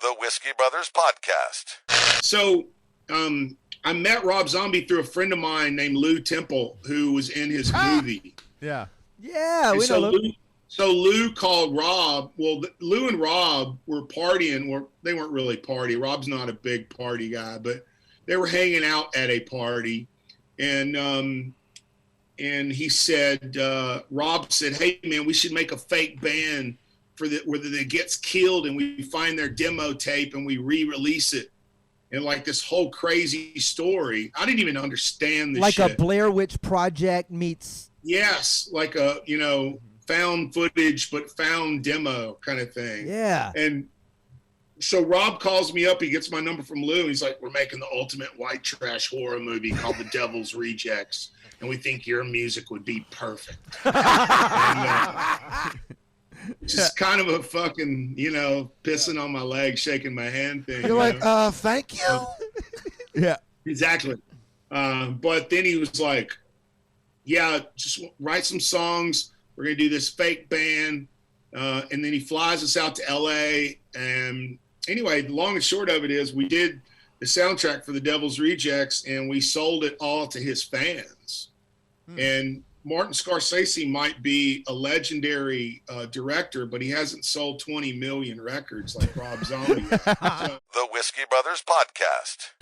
The Whiskey Brothers Podcast. So I met Rob Zombie through a friend of mine named Lou Temple, who was in his movie. Yeah. Yeah, we so know Lou. Lou called Rob. Well, Lou and Rob were partying. Well, they weren't really party. Rob's not a big party guy, but they were hanging out at a party. And he said, Rob said, hey, man, we should make a fake band where it gets killed and we find their demo tape and we re-release it. And like this whole crazy story. I didn't even understand this shit. Like a Blair Witch Project meets. Yes, like a, found footage but found demo kind of thing. Yeah. And so Rob calls me up. He gets my number from Lou. He's like, we're making the ultimate white trash horror movie called The Devil's Rejects. And we think your music would be perfect. Just kind of a fucking, pissing on my leg, shaking my hand thing. You're like, thank you. Yeah. Exactly. But then he was like, yeah, just write some songs. We're going to do this fake band. And then he flies us out to L.A. And anyway, the long and short of it is we did the soundtrack for The Devil's Rejects, and we sold it all to his fans. And Martin Scorsese might be a legendary director, but he hasn't sold 20 million records like Rob Zombie. The Whiskey Brothers Podcast.